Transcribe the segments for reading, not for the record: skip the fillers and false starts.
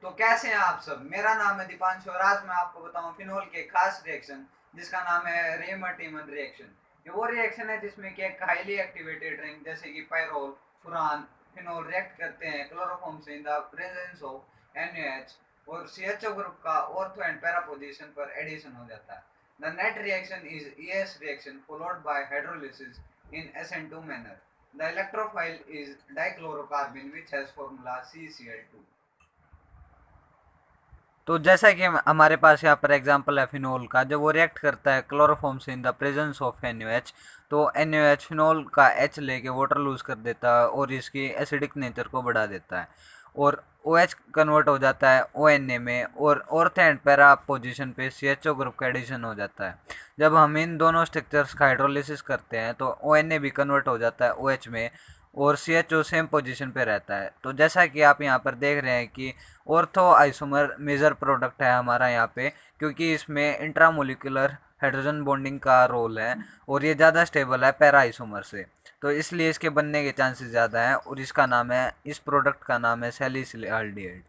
तो कैसे हैं आप सब। मेरा नाम है दीपांशु और आज मैं आपको बताऊं फिनोल के खास रिएक्शन जिसका नाम है रेमर-टीमन रिएक्शन। ये वो रिएक्शन है जिसमें कि एक हाईली एक्टिवेटेड रिंग जैसे कि पायरोल, फुरान, फिनोल रिएक्ट करते हैं क्लोरोफॉर्म से in the presence of NaOH और CHO ग्रुप का ऑर्थो एंड पैरा पोजीशन पर एडिशन हो जाता है। The net reaction is ES reaction followed by hydrolysis in SN2 manner. The electrophile is dichlorocarbene which has formula CCl2। तो जैसा कि हमारे पास यहाँ पर एग्जांपल है फिनोल का, जब वो रिएक्ट करता है क्लोरोफॉर्म से in the presence of NaOH, तो NaOH फिनोल का H लेके वाटर लूज कर देता है और इसकी एसिडिक नेचर को बढ़ा देता है और OH कन्वर्ट हो जाता है ONA में और ऑर्थ एंड पैरा पोजीशन पे CHO ग्रुप का एडिशन हो जाता है। जब हम इन दोनों स्ट्रक्चर्स का हाइड्रोलिसिस करते हैं तो ONA भी कन्वर्ट हो जाता है OH में और CHO सेम पोजीशन पे रहता है। तो जैसा कि आप यहाँ पर देख रहे हैं कि ऑर्थो आइसोमर मेजर प्रोडक्ट है हमारा यहाँ पे, क्योंकि इसमें इंट्रामोलिकुलर हाइड्रोजन बॉन्डिंग का रोल है और ये ज़्यादा स्टेबल है पैरा आइसोमर से, तो इसलिए इसके बनने के चांसेस ज़्यादा हैं और इसका नाम है, इस प्रोडक्ट का नाम है सैलिसिलडिहाइड।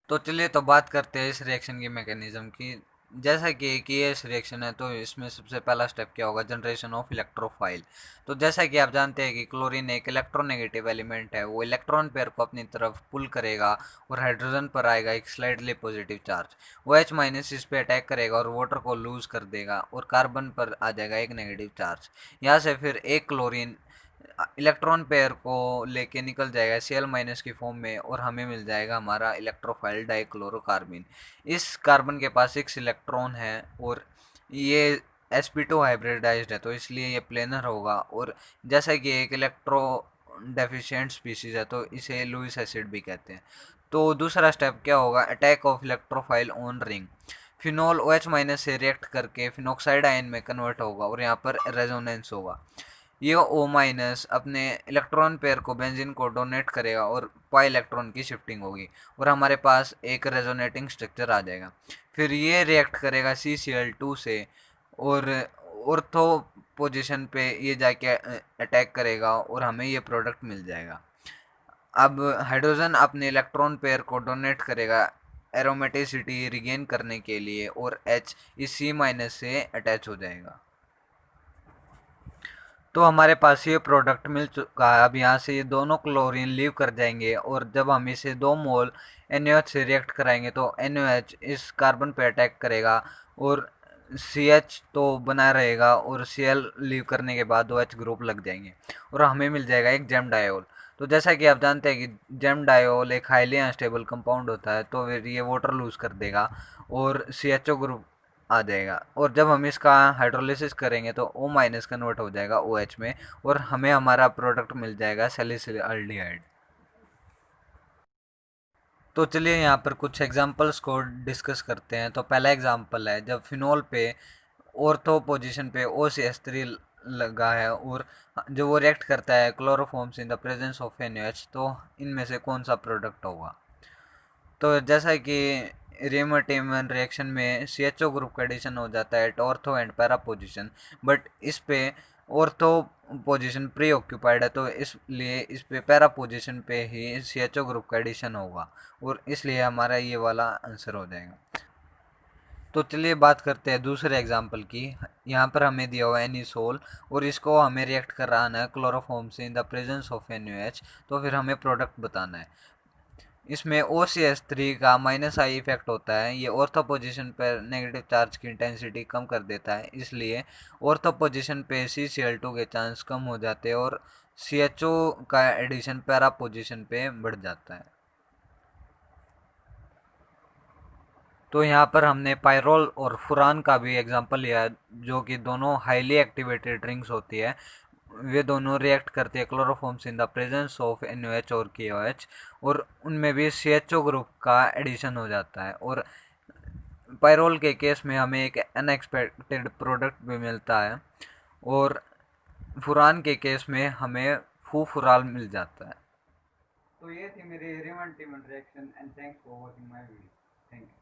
तो चलिए तो बात करते हैं इस रिएक्शन की मैकेनिज्म की। जैसा कि ये इस रिएक्शन है तो इसमें सबसे पहला स्टेप क्या होगा, जनरेशन ऑफ इलेक्ट्रोफाइल। तो जैसा कि आप जानते हैं कि क्लोरीन एक इलेक्ट्रोनेगेटिव एलिमेंट है, वो इलेक्ट्रॉन पेयर को अपनी तरफ पुल करेगा और हाइड्रोजन पर आएगा एक स्लाइडली पॉजिटिव चार्ज। वो H माइनस इस पे अटैक करेगा और वाटर को लूज कर देगा और कार्बन पर आ जाएगा एक नेगेटिव चार्ज। यहाँ से फिर एक क्लोरीन इलेक्ट्रॉन पेयर को लेके निकल जाएगा Cl माइनस की फॉर्म में और हमें मिल जाएगा हमारा इलेक्ट्रोफाइल डाइक्लोरोकार्बिन। इस कार्बन के पास 6 इलेक्ट्रॉन है और ये sp2 हाइब्रिडाइज्ड है तो इसलिए ये प्लेनर होगा और जैसा कि एक इलेक्ट्रो डेफिशिएंट स्पीसीज है तो इसे लुईस एसिड भी कहते हैं। तो दूसरा स्टेप क्या होगा, attack of electrophile on ring. Phenol OH minus से रिएक्ट करके फिनोक्साइड आयन में कन्वर्ट होगा और यहाँ पर रेजोनेंस होगा। ये O माइनस अपने इलेक्ट्रॉन पेयर को बेंजीन को डोनेट करेगा और पाई इलेक्ट्रॉन की शिफ्टिंग होगी और हमारे पास एक रेजोनेटिंग स्ट्रक्चर आ जाएगा। फिर ये रिएक्ट करेगा CCl2 से और ऑर्थो पोजीशन पे ये जाके अटैक करेगा और हमें ये प्रोडक्ट मिल जाएगा। अब हाइड्रोजन अपने इलेक्ट्रॉन पेयर को डोनेट करेगा एरोमेटिसिटी रिगेन करने के लिए और H इस C माइनस से अटैच हो जाएगा। तो हमारे पास ये प्रोडक्ट मिल चुका है। अब यहाँ से ये दोनों क्लोरीन लीव कर जाएंगे और जब हम इसे 2 मोल NaOH से रिएक्ट कराएंगे तो NaOH इस कार्बन पे अटैक करेगा और CH तो बना रहेगा और Cl लीव करने के बाद OH ग्रुप लग जाएंगे और हमें मिल जाएगा एक जेम डायोल। तो जैसा कि आप जानते हैं कि जेम डायोल एक हाईली अनस्टेबल कंपाउंड होता है तो फिर ये वाटर लूज कर देगा और CHO ग्रुप आ जाएगा और जब हम इसका हाइड्रोलिसिस करेंगे तो O माइनस कन्वर्ट हो जाएगा OH में और हमें हमारा प्रोडक्ट मिल जाएगा सैलिसिलडिहाइड। तो चलिए यहाँ पर कुछ एग्जांपल्स को डिस्कस करते हैं। तो पहला एग्जांपल है जब फिनोल पे ऑर्थो पोजीशन पे OCH3 लगा है और जो वो रिएक्ट करता है chloroforms in the presence of NaOH, तो इनमें से कौन सा प्रोडक्ट होगा। तो जैसा कि रेमर-टेमन रिएक्शन में CHO ग्रुप का एडिशन हो जाता है at ortho and para position, but इस पे ऑर्थो पोजीशन प्री ऑक्यूपाइड है तो इसलिए इस पे पैरा पोजीशन पे ही CHO ग्रुप का एडिशन होगा और इसलिए हमारा ये वाला आंसर हो जाएगा। तो चलिए बात करते हैं दूसरे एग्जाम्पल की। यहाँ पर हमें दिया हुआ है एनिसोल और इसको हमें रिएक्ट कराना है क्लोरोफॉर्म से in the presence of NaOH, तो फिर हमें प्रोडक्ट बताना है। इसमें OCH3 का माइनस आई इफेक्ट होता है, ये ऑर्थो पोजीशन पर नेगेटिव चार्ज की इंटेंसिटी कम कर देता है, इसलिए ऑर्थो पोजीशन पे CCl2 के चांस कम हो जाते हैं और CHO का एडिशन पैरा पोजीशन पे बढ़ जाता है। तो यहाँ पर हमने पायरोल और फुरान का भी एग्जांपल लिया जो कि दोनों हाईली एक्टिवेटेड रिंग्स होती है। वे दोनों रिएक्ट करते हैं chloroforms in the presence of NaOH और KOH और उनमें भी CHO ग्रुप का एडिशन हो जाता है और पायरोल के केस में हमें एक अनएक्सपेक्टेड प्रोडक्ट भी मिलता है और फुरान के केस में हमें फुराल मिल जाता है। तो ये थी मेरी Reimer Tiemann reaction and thanks for watching my video. Thank you.